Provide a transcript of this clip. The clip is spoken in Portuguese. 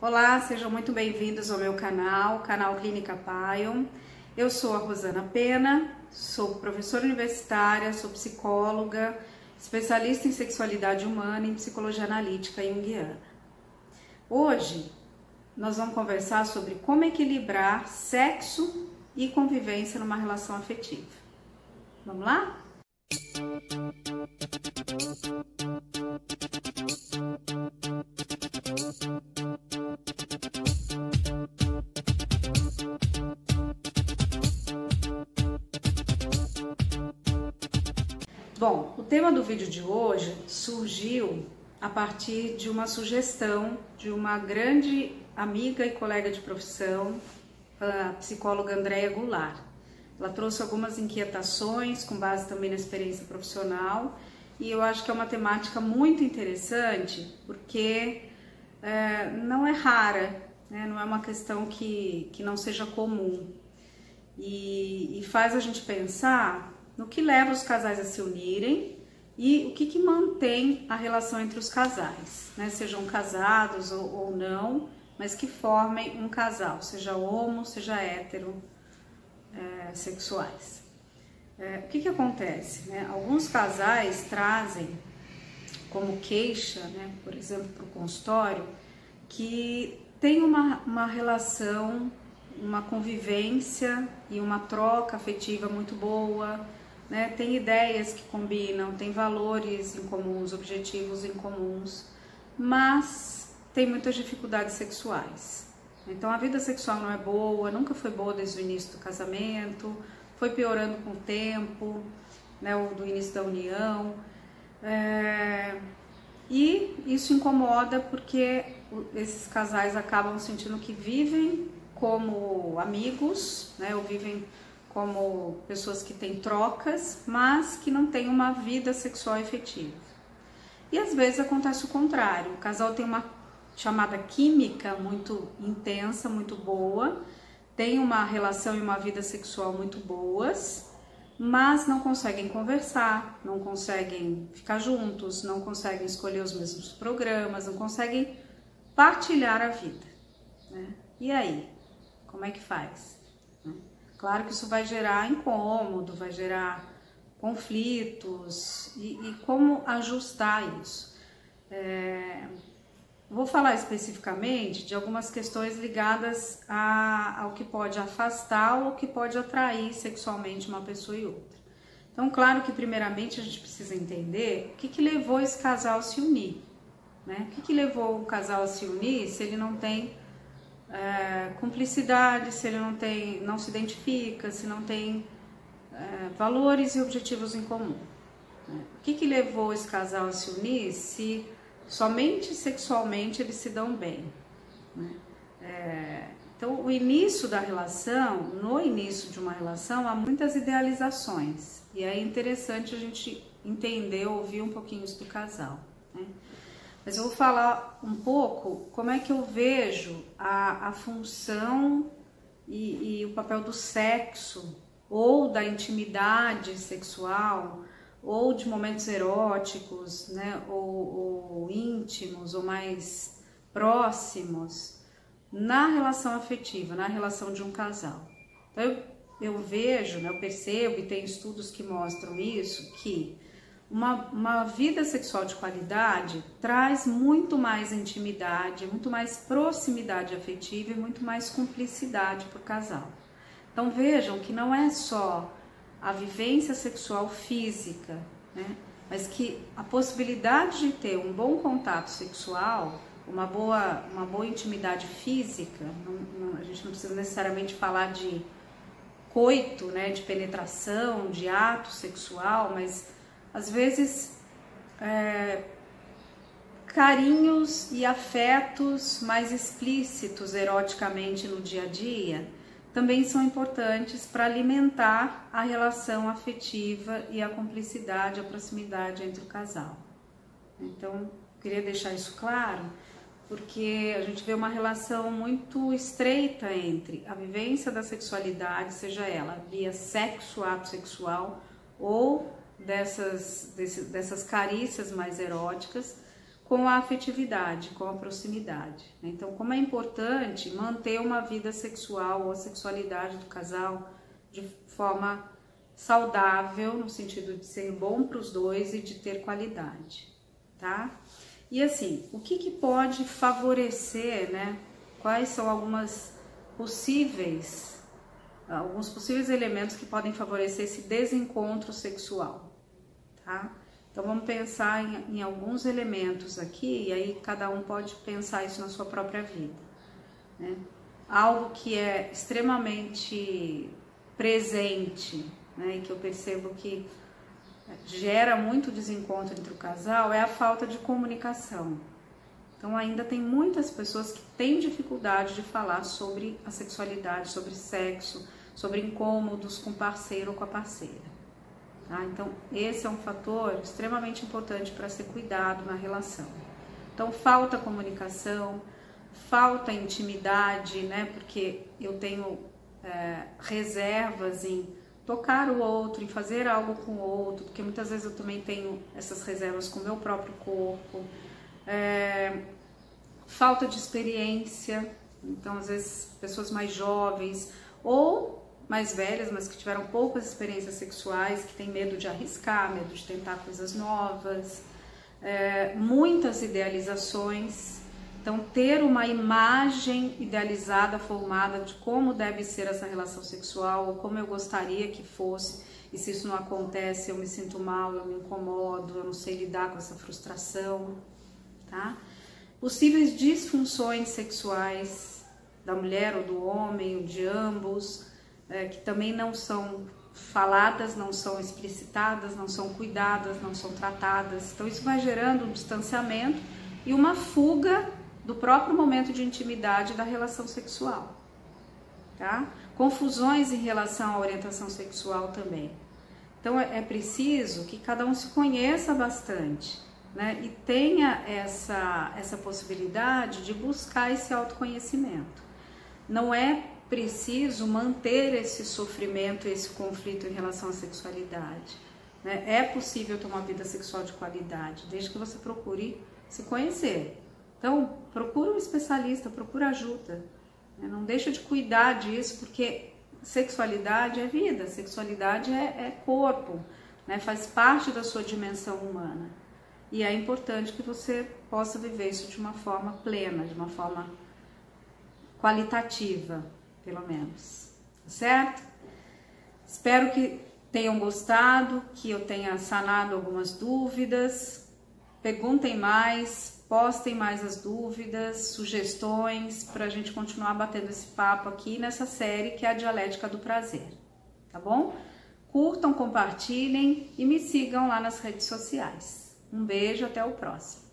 Olá, sejam muito bem-vindos ao meu canal Clínica Paion. Eu sou a Rosana Pena, sou professora universitária, sou psicóloga, especialista em sexualidade humana e em psicologia analítica junguiana. Hoje nós vamos conversar sobre como equilibrar sexo e convivência numa relação afetiva. Vamos lá? Bom, o tema do vídeo de hoje surgiu a partir de uma sugestão de uma grande amiga e colega de profissão, a psicóloga Andréia Goulart. Ela trouxe algumas inquietações com base também na experiência profissional e eu acho que é uma temática muito interessante porque não é rara, né? Não é uma questão que não seja comum e faz a gente pensar no que leva os casais a se unirem e o que mantém a relação entre os casais, né? Sejam casados ou não, mas que formem um casal, seja homo, seja hétero, sexuais. O que acontece, né? Alguns casais trazem como queixa, né, por exemplo, para o consultório, que tem uma relação, uma convivência e uma troca afetiva muito boa, né? Tem ideias que combinam, tem valores em comuns, objetivos em comuns, mas tem muitas dificuldades sexuais. Então a vida sexual não é boa, nunca foi boa desde o início do casamento, foi piorando com o tempo, né, do início da união, e isso incomoda porque esses casais acabam sentindo que vivem como amigos, né, ou vivem como pessoas que têm trocas, mas que não têm uma vida sexual efetiva. E às vezes acontece o contrário, o casal tem uma chamada química muito intensa, muito boa, tem uma relação e uma vida sexual muito boas, mas não conseguem conversar, não conseguem ficar juntos, não conseguem escolher os mesmos programas, não conseguem partilhar a vida, né? E aí, como é que faz? Claro que isso vai gerar incômodo, vai gerar conflitos e como ajustar isso. Vou falar especificamente de algumas questões ligadas ao que pode afastar ou que pode atrair sexualmente uma pessoa e outra. Então, claro que primeiramente a gente precisa entender o que levou esse casal a se unir, né? O que levou o casal a se unir se ele não tem cumplicidade, se ele não se identifica, se não tem valores e objetivos em comum, né? O que levou esse casal a se unir se somente sexualmente eles se dão bem, né? Então, o início da relação, no início de uma relação, há muitas idealizações e é interessante a gente entender, ouvir um pouquinho isso do casal, né? Mas eu vou falar um pouco como é que eu vejo a função e o papel do sexo ou da intimidade sexual ou de momentos eróticos, né, ou íntimos ou mais próximos na relação afetiva, na relação de um casal. Então eu vejo, né, eu percebo e tem estudos que mostram isso, que uma vida sexual de qualidade traz muito mais intimidade, muito mais proximidade afetiva e muito mais cumplicidade para o casal. Então vejam que não é só a vivência sexual física, né, mas que a possibilidade de ter um bom contato sexual, uma boa intimidade física, a gente não precisa necessariamente falar de coito, né, de penetração, de ato sexual, mas às vezes carinhos e afetos mais explícitos eroticamente no dia a dia também são importantes para alimentar a relação afetiva e a cumplicidade, a proximidade entre o casal. Então, queria deixar isso claro, porque a gente vê uma relação muito estreita entre a vivência da sexualidade, seja ela via sexo, ato sexual, ou dessas carícias mais eróticas, com a afetividade, com a proximidade. Então, como é importante manter uma vida sexual ou a sexualidade do casal de forma saudável, no sentido de ser bom para os dois e de ter qualidade, tá? E assim, o que pode favorecer, né? Quais são alguns possíveis elementos que podem favorecer esse desencontro sexual, tá? Então vamos pensar em alguns elementos aqui, e aí cada um pode pensar isso na sua própria vida, né? Algo que é extremamente presente, né, e que eu percebo que gera muito desencontro entre o casal, é a falta de comunicação. Então ainda tem muitas pessoas que têm dificuldade de falar sobre a sexualidade, sobre sexo, sobre incômodos com o parceiro ou com a parceira. Tá? Então esse é um fator extremamente importante para ser cuidado na relação. Então falta comunicação, falta intimidade, né? Porque eu tenho reservas em tocar o outro, em fazer algo com o outro, porque muitas vezes eu também tenho essas reservas com o meu próprio corpo. Falta de experiência, então às vezes pessoas mais jovens ou mais velhas, mas que tiveram poucas experiências sexuais, que têm medo de arriscar, medo de tentar coisas novas, muitas idealizações. Então, ter uma imagem idealizada, formada de como deve ser essa relação sexual, ou como eu gostaria que fosse, e se isso não acontece, eu me sinto mal, eu me incomodo, eu não sei lidar com essa frustração, tá? Possíveis disfunções sexuais da mulher ou do homem, ou de ambos, que também não são faladas, não são explicitadas, não são cuidadas, não são tratadas. Então, isso vai gerando um distanciamento e uma fuga do próprio momento de intimidade da relação sexual, tá? Confusões em relação à orientação sexual também. Então é preciso que cada um se conheça bastante, né? E tenha essa possibilidade de buscar esse autoconhecimento. Não é preciso manter esse sofrimento, esse conflito em relação à sexualidade, né? É possível ter uma vida sexual de qualidade, desde que você procure se conhecer. Então, procura um especialista, procura ajuda, né? Não deixa de cuidar disso, porque sexualidade é vida, sexualidade é corpo, né? Faz parte da sua dimensão humana. E é importante que você possa viver isso de uma forma plena, de uma forma qualitativa, pelo menos, certo? Espero que tenham gostado, que eu tenha sanado algumas dúvidas. Perguntem mais, postem mais as dúvidas, sugestões, para a gente continuar batendo esse papo aqui nessa série que é a Dialética do Prazer, tá bom? Curtam, compartilhem e me sigam lá nas redes sociais. Um beijo, até o próximo.